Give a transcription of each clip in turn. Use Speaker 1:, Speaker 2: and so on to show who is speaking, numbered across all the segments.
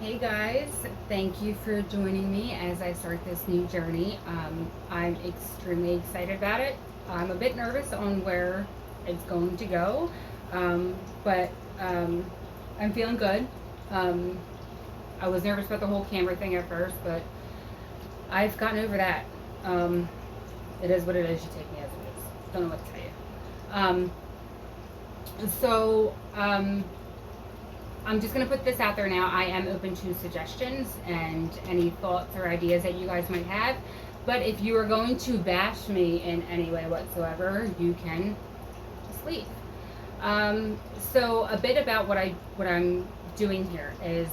Speaker 1: Hey guys, thank you for joining me as I start this new journey. I'm extremely excited about it. I'm a bit nervous on where it's going to go, but I'm feeling good. Um, I was nervous about the whole camera thing at first, but I've gotten over that. Um, it is what it is. You take me as it is. Don't know what to tell you. Um, so, I'm just going to put this out there now. I am open to suggestions and any thoughts or ideas that you guys might have. But if you are going to bash me in any way whatsoever, you can just leave. So a bit about what I'm doing here is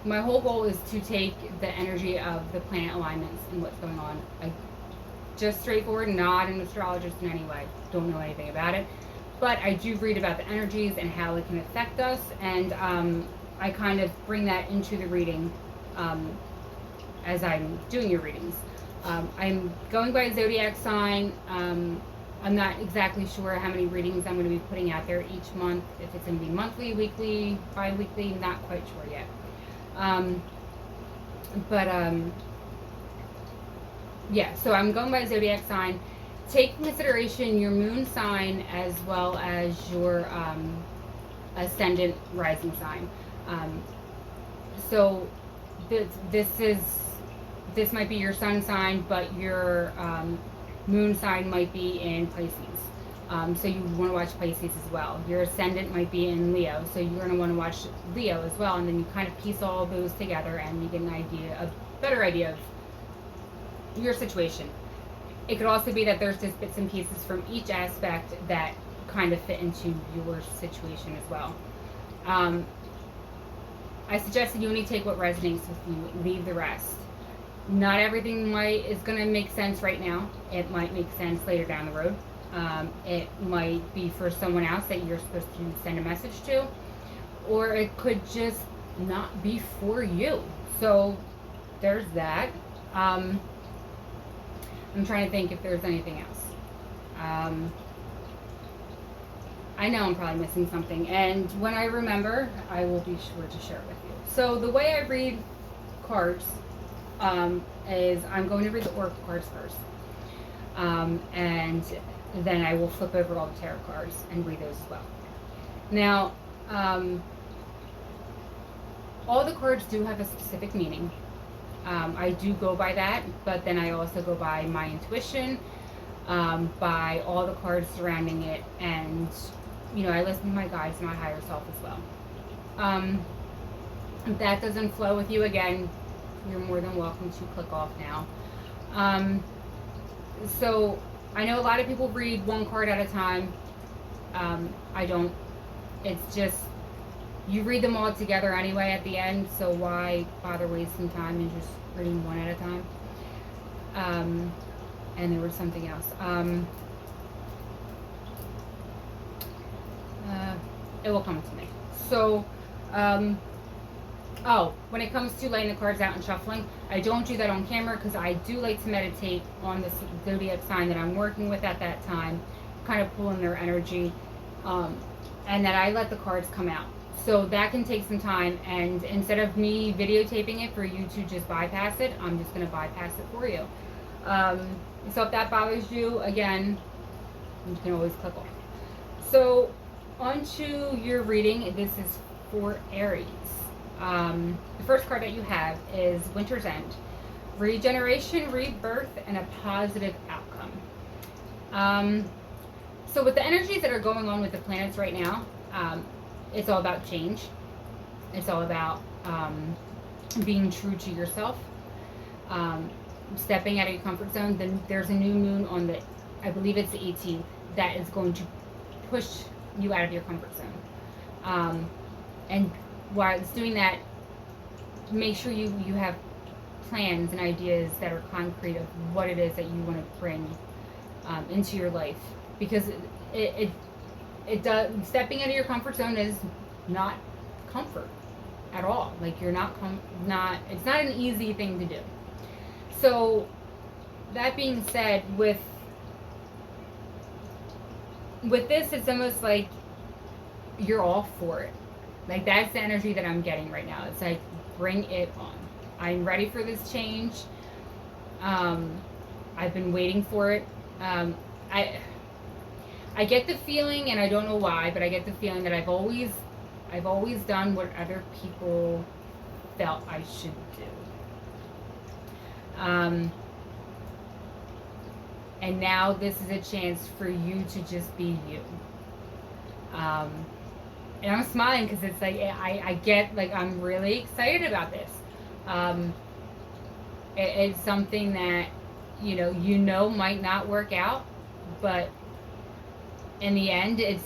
Speaker 1: my whole goal is to take the energy of the planet alignments and what's going on. Just straightforward, not an astrologist in any way. Don't know anything about it. But I do read about the energies and how it can affect us, and I kind of bring that into the reading um, as I'm doing your readings. I'm going by zodiac sign. I'm not exactly sure how many readings I'm going to be putting out there each month. If it's going to be monthly, weekly, bi-weekly, not quite sure yet. But yeah, so I'm going by zodiac sign. Take in consideration your moon sign as well as your ascendant rising sign. Um, so this might be your sun sign, but your moon sign might be in Pisces. So you want to watch Pisces as well. Your ascendant might be in Leo, so you're going to want to watch Leo as well, and then you kind of piece all those together and you get a better idea of your situation. It could also be that there's just bits and pieces from each aspect that kind of fit into your situation as well. I suggest that you only take what resonates with you, leave the rest. Not everything is going to make sense right now. It might make sense later down the road. It might be for someone else that you're supposed to send a message to, or it could just not be for you. So there's that. I'm trying to think if there's anything else. I know I'm probably missing something, and when I remember, I will be sure to share it with you. So the way I read cards is I'm going to read the oracle cards first, and then I will flip over all the tarot cards and read those as well. Now, all the cards do have a specific meaning. I do go by that, but then I also go by my intuition, by all the cards surrounding it, and I listen to my guides and my higher self as well. If that doesn't flow with you, again, you're more than welcome to click off now. So I know a lot of people read one card at a time. I don't. It's just you read them all together anyway at the end, so why bother wasting time and just reading one at a time? And there was something else. It will come to me. So, when it comes to laying the cards out and shuffling, I don't do that on camera because I do like to meditate on the zodiac sign that I'm working with at that time, kind of pulling their energy, and that I let the cards come out. So that can take some time, and instead of me videotaping it for you to just bypass it, I'm just going to bypass it for you. So if that bothers you, again, you can always click off. So onto your reading. This is for Aries. The first card that you have is Winter's End. Regeneration, rebirth, and a positive outcome. So with the energies that are going on with the planets right now, it's all about change. It's all about being true to yourself, stepping out of your comfort zone. Then there's a new moon on I believe it's the 18th, that is going to push you out of your comfort zone. And while it's doing that, make sure you have plans and ideas that are concrete of what it is that you want to bring into your life, because it does. Stepping out of your comfort zone is not comfort at all. Like you're it's not an easy thing to do. So that being said, with this, it's almost like you're all for it. Like, that's the energy that I'm getting right now. It's like, bring it on. I'm ready for this change. Um, I've been waiting for it. Um, I I get the feeling, and I don't know why, but I get the feeling that I've always done what other people felt I should do. Um, and now this is a chance for you to just be you. Um, and I'm smiling because it's like I get, like, I'm really excited about this. Um, it's something that might not work out, but in the end, it's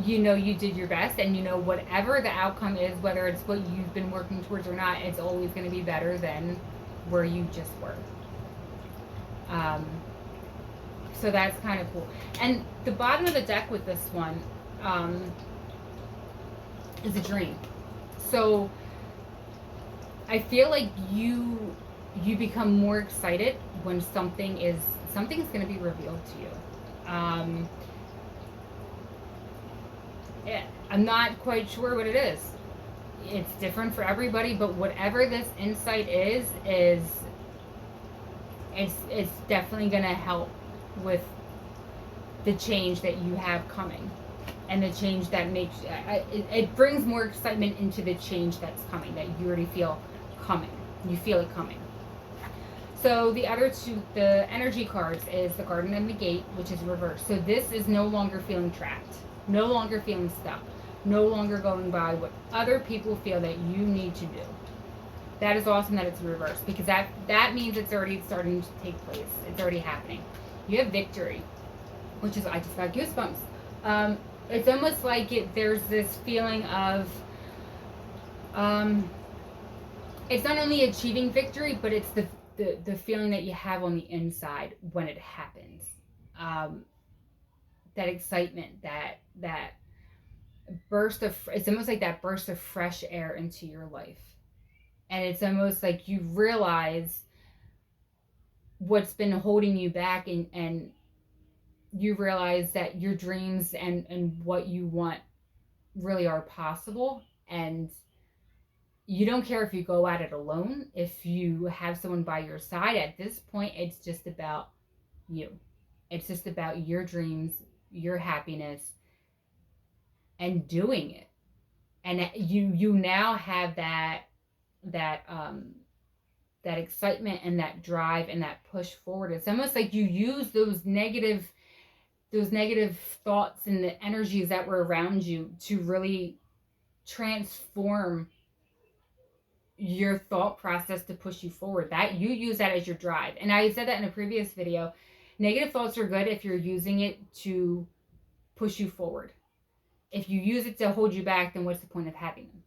Speaker 1: you did your best, and whatever the outcome is, whether it's what you've been working towards or not, it's always going to be better than where you just were. Um, so that's kind of cool. And the bottom of the deck with this one um, is a dream. So I feel like you become more excited when something's going to be revealed to you. I'm not quite sure what it is. It's different for everybody, but whatever this insight is it's definitely going to help with the change that you have coming, and the change that makes it brings more excitement into the change that's coming, that you already feel coming. You feel it coming. So the other two, the energy cards, is the Garden and the Gate, which is reversed. So this is no longer feeling trapped, no longer feeling stuck, no longer going by what other people feel that you need to do. That is awesome that it's reversed, because that means it's already starting to take place. It's already happening. You have victory, which is, I just got goosebumps. It's almost like there's this feeling of, it's not only achieving victory, but it's the feeling that you have on the inside when it happens. Um, that excitement, that burst of, it's almost like that burst of fresh air into your life. And it's almost like you realize what's been holding you back, and you realize that your dreams and what you want really are possible. And you don't care if you go at it alone, if you have someone by your side. At this point, it's just about you. It's just about your dreams, your happiness, and doing it. And you now have that that excitement and that drive and that push forward. It's almost like you use those negative thoughts and the energies that were around you to really transform your thought process to push you forward. That you use that as your drive. And I said that in a previous video. Negative thoughts are good if you're using it to push you forward. If you use it to hold you back, then what's the point of having them?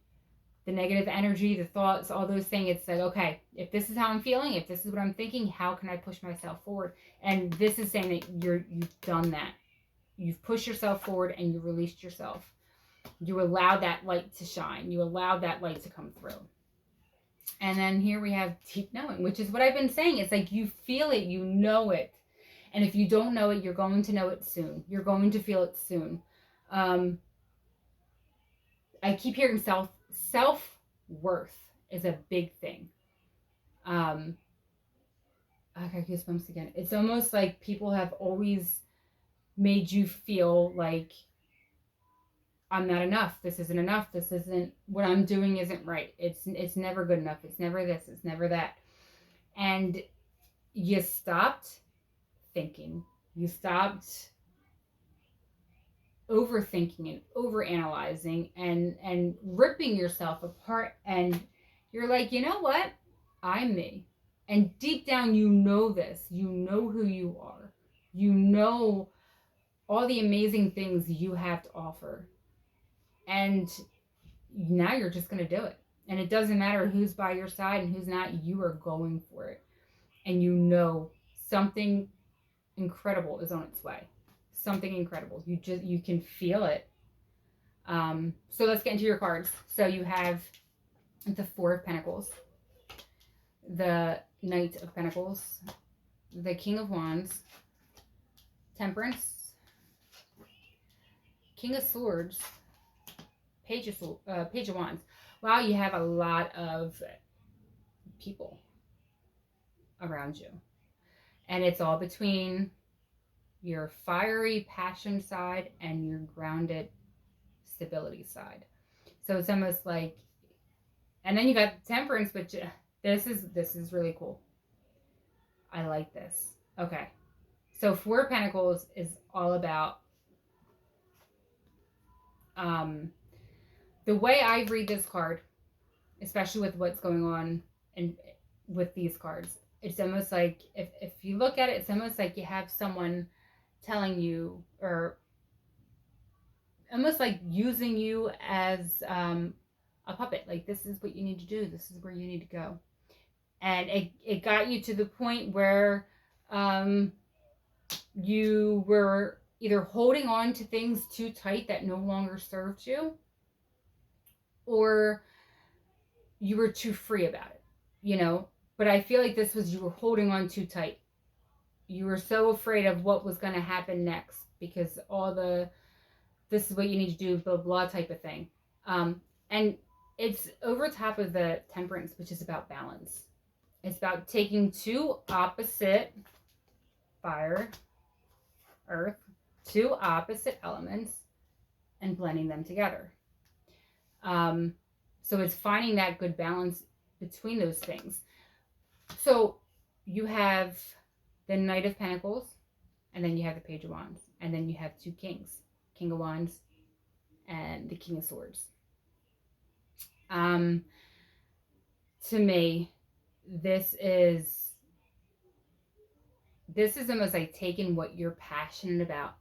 Speaker 1: The negative energy, the thoughts, all those things, it's like, okay, if this is how I'm feeling, if this is what I'm thinking, how can I push myself forward? And this is saying that you've done that. You've pushed yourself forward and you released yourself. You allowed that light to shine. You allowed that light to come through. And then here we have deep knowing, which is what I've been saying. It's like you feel it, you know it. And if you don't know it, you're going to know it soon. You're going to feel it soon. I keep hearing self-worth is a big thing. I got goosebumps again. It's almost like people have always made you feel like, I'm not enough. This isn't enough. This isn't, what I'm doing isn't right. It's never good enough. It's never this. It's never that. And you stopped thinking. You stopped overthinking and overanalyzing and ripping yourself apart, and you're like, you know what? I'm me. And deep down, you know this. You know who you are. You know all the amazing things you have to offer. And now you're just going to do it. And it doesn't matter who's by your side and who's not. You are going for it. And you know something incredible is on its way. Something incredible. You can feel it. So let's get into your cards. So you have the Four of Pentacles, the Knight of Pentacles, the King of Wands, Temperance, King of Swords, Page of Wands. Wow, you have a lot of people around you. And it's all between your fiery passion side and your grounded stability side. So it's almost like, and then you got Temperance, which this is really cool. I like this. Okay. So Four of Pentacles is all about um the way I read this card, especially with what's going on and with these cards. It's almost like if you look at it, it's almost like you have someone telling you, or almost like using you as a puppet. Like, this is what you need to do. This is where you need to go. And it got you to the point where you were either holding on to things too tight that no longer served you, or you were too free about it, you know? But I feel like this was, you were holding on too tight. You were so afraid of what was going to happen next because this is what you need to do, blah, blah, type of thing. And it's over top of the Temperance, which is about balance. It's about taking two opposite, fire, earth, two opposite elements and blending them together. So it's finding that good balance between those things. So you have the Knight of Pentacles, and then you have the Page of Wands, and then you have two kings, King of Wands and the King of Swords. To me, this is almost like taking what you're passionate about,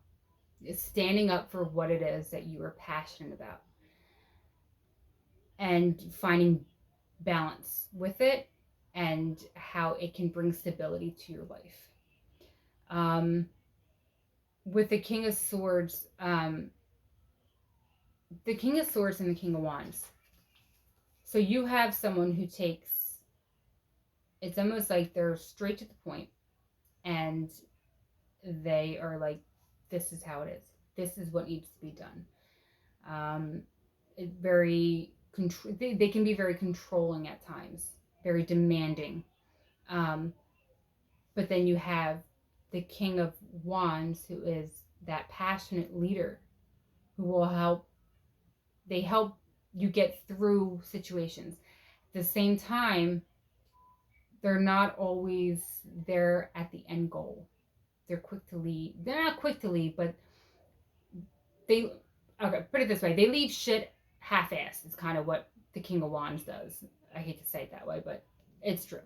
Speaker 1: standing up for what it is that you are passionate about, and finding balance with it and how it can bring stability to your life. With the King of Swords, the King of Swords and the King of Wands. So you have someone who takes, it's almost like they're straight to the point, and they are like, this is how it is. This is what needs to be done. They can be very controlling at times, very demanding. But then you have the King of Wands, who is that passionate leader who will help you get through situations. At the same time, they're not always there at the end goal. They're quick to leave. They're not quick to leave, but put it this way, they leave shit half-assed. It's kind of what the King of Wands does. I hate to say it that way, but it's true.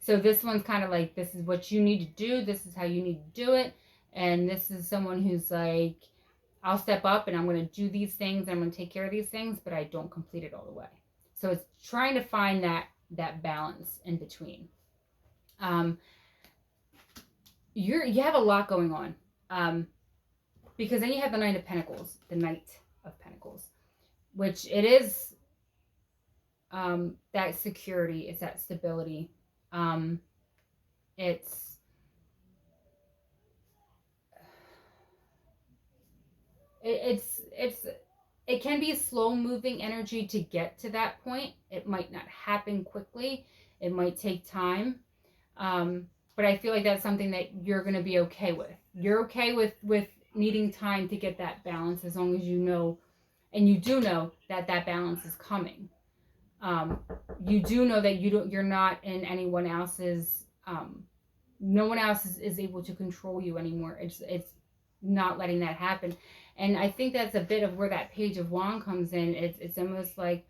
Speaker 1: So this one's kind of like, this is what you need to do. This is how you need to do it. And this is someone who's like, I'll step up and I'm going to do these things. I'm going to take care of these things, but I don't complete it all the way. So it's trying to find that balance in between. You have a lot going on. Because then you have the Knight of Pentacles, which it is that security, it's that stability. It can be a slow moving energy to get to that point. It might not happen quickly. It might take time. But I feel like that's something that you're going to be okay with. You're okay with needing time to get that balance, as long as you know, and you do know that balance is coming. You do know that you're not in anyone else's, no one else is able to control you anymore. It's not letting that happen. And I think that's a bit of where that Page of Wands comes in. It's almost like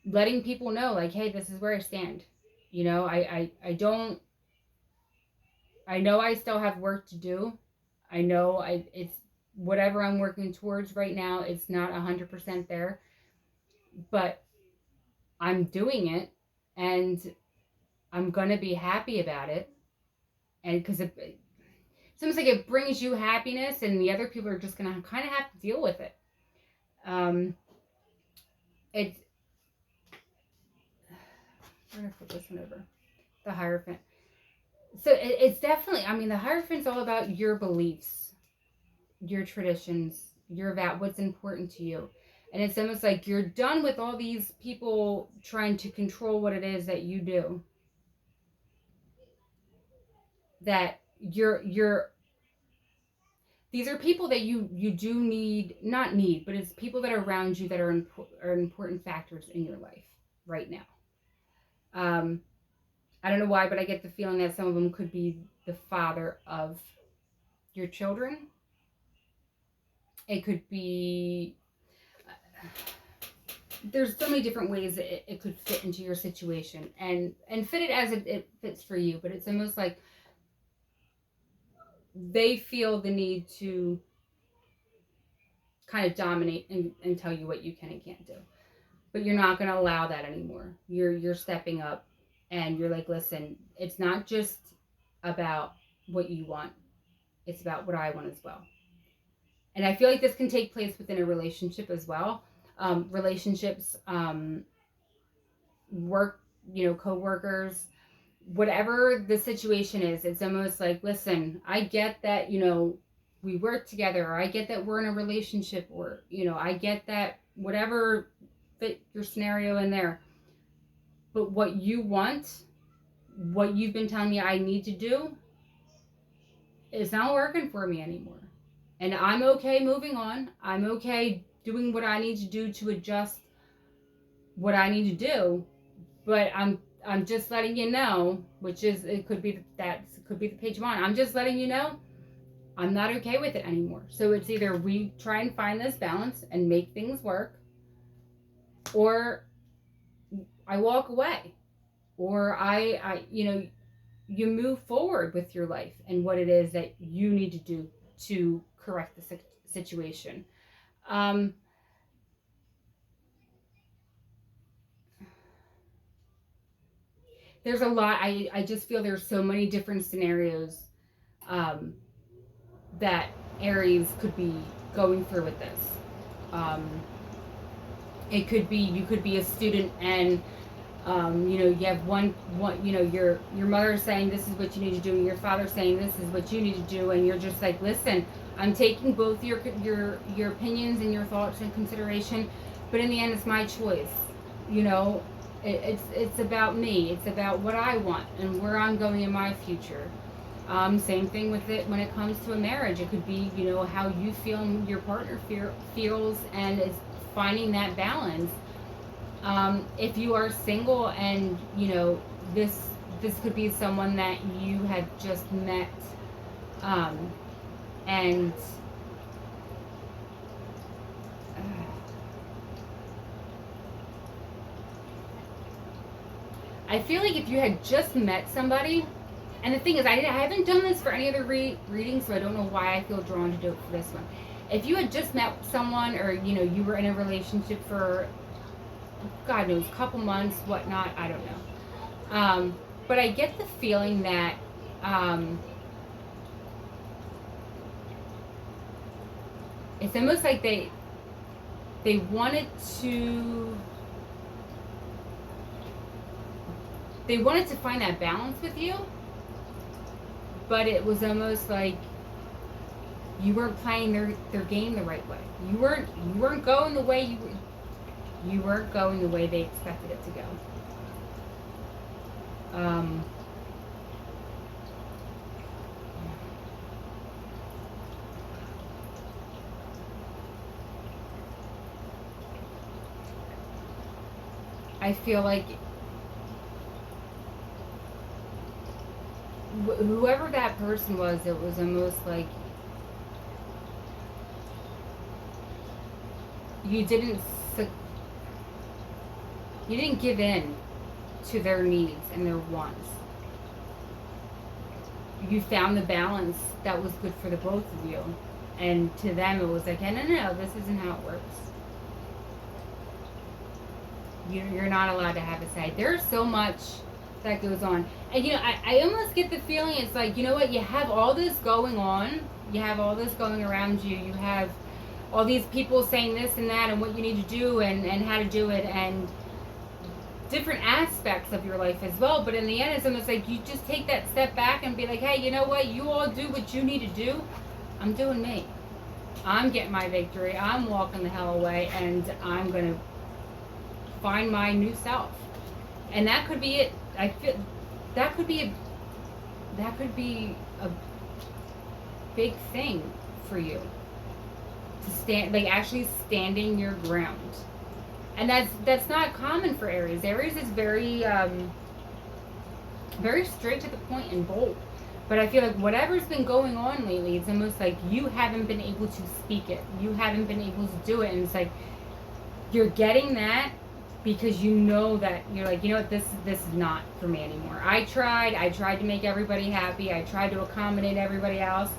Speaker 1: letting people know, like, hey, this is where I stand. You know, I know I still have work to do. I know it's whatever I'm working towards right now, it's not 100% there, but I'm doing it, and I'm going to be happy about it. And because it's almost like it brings you happiness, and the other people are just going to kind of have to deal with it. It's, I'm going to flip this one over. The Hierophant. So it's definitely, I mean, the Hierophant's all about your beliefs, your traditions, You're about what's important to you. And it's almost like you're done with all these people trying to control what it is that you do. That you're these are people that you do need, not need, but it's people that are around you that are important factors in your life right now. Um, I don't know why, but I get the feeling that some of them could be the father of your children. It could be, there's so many different ways that it could fit into your situation and fit it as it fits for you. But it's almost like they feel the need to kind of dominate and tell you what you can and can't do. But you're not going to allow that anymore. You're stepping up, and you're like, listen, it's not just about what you want. It's about what I want as well. And I feel like this can take place within a relationship as well. Relationships, work, co-workers, whatever the situation is, it's almost like, listen, I get that, we work together, or I get that we're in a relationship, or, I get that whatever fit your scenario in there. But what you want, what you've been telling me I need to do, is not working for me anymore. And I'm okay moving on. I'm okay doing what I need to do to adjust what I need to do. But I'm just letting you know, which is, it could be the page one. I'm just letting you know I'm not okay with it anymore. So it's either we try and find this balance and make things work, or I walk away, or I you move forward with your life and what it is that you need to do to correct the situation. Um, there's a lot. I just feel there's so many different scenarios um, that Aries could be going through with this. Um, it could be, you could be a student, and you have one, your mother saying this is what you need to do, and your father saying this is what you need to do, and you're just like, listen, I'm taking both your opinions and your thoughts in consideration, but in the end, it's my choice. It's about me. It's about what I want and where I'm going in my future. Same thing with it when it comes to a marriage. It could be, how you feel and your partner feels, and it's finding that balance. If you are single, and this could be someone that you have just met, and I feel like if you had just met somebody, and the thing is, I haven't done this for any other readings, so I don't know why I feel drawn to do it for this one. If you had just met someone, or you were in a relationship for, God knows, a couple months, whatnot, I don't know. But I get the feeling that it's almost like they wanted to find that balance with you, but it was almost like you weren't playing their game the right way. You weren't going the way you weren't going the way they expected it to go. I feel like whoever that person was, it was almost like you didn't give in to their needs and their wants. You found the balance that was good for the both of you, and to them it was like, hey, no, this isn't how it works. You're not allowed to have a say. There's so much that goes on, and I almost get the feeling it's like, you know what, you have all this going on, you have all this going around you, you have all these people saying this and that and what you need to do and how to do it, and different aspects of your life as well. But in the end, it's almost like you just take that step back and be like, hey, you know what, you all do what you need to do, I'm doing me. I'm getting my victory. I'm walking the hell away, and I'm gonna find my new self. And that could be it. I feel that could be a big thing for you to stand, like actually standing your ground. And that's not common for Aries. Aries is very straight to the point and bold. But I feel like whatever's been going on lately, it's almost like you haven't been able to speak it. You haven't been able to do it. And it's like you're getting that because you know that you're like, you know what, this is not for me anymore. I tried to make everybody happy. I tried to accommodate everybody else.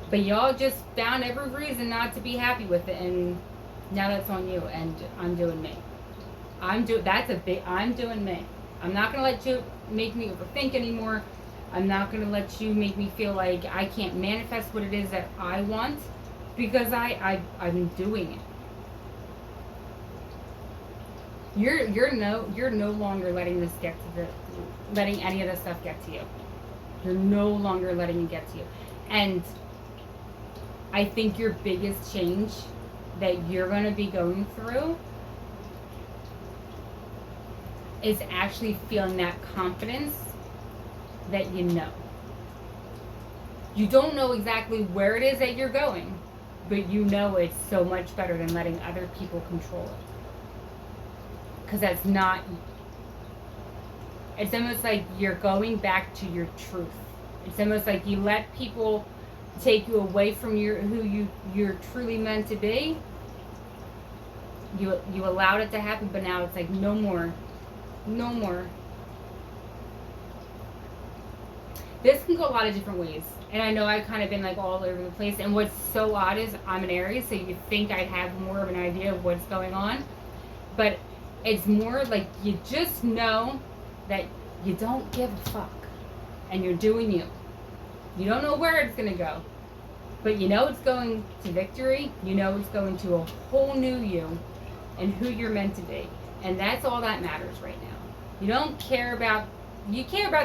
Speaker 1: But y'all just found every reason not to be happy with it, and now that's on you, and I'm doing me. I'm doing me. I'm not gonna let you make me overthink anymore. I'm not gonna let you make me feel like I can't manifest what it is that I want, because I'm doing it. You're no longer letting letting any of this stuff get to you. You're no longer letting it get to you. And I think your biggest change that you're going to be going through is actually feeling that confidence that you know. You don't know exactly where it is that you're going, but you know it's so much better than letting other people control it. Because that's not, it's almost like you're going back to your truth. It's almost like you let people take you away from you're truly meant to be. You allowed it to happen, but now it's like no more. This can go a lot of different ways, and I know I've kind of been like all over the place. And what's so odd is I'm an Aries, so you think I'd have more of an idea of what's going on, but it's more like you just know that you don't give a fuck, and you're doing you. You don't know where it's going to go, but you know it's going to victory. You know it's going to a whole new you and who you're meant to be. And that's all that matters right now. You care about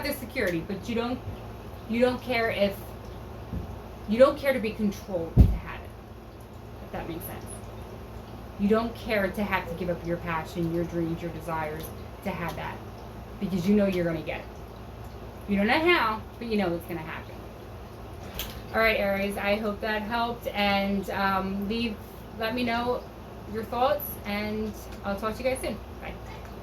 Speaker 1: the security, but you don't care to be controlled to have it, if that makes sense. You don't care to have to give up your passion, your dreams, your desires to have that, because you know you're going to get it. You don't know how, but you know it's going to happen. All right, Aries, I hope that helped, and let me know your thoughts, and I'll talk to you guys soon. Bye.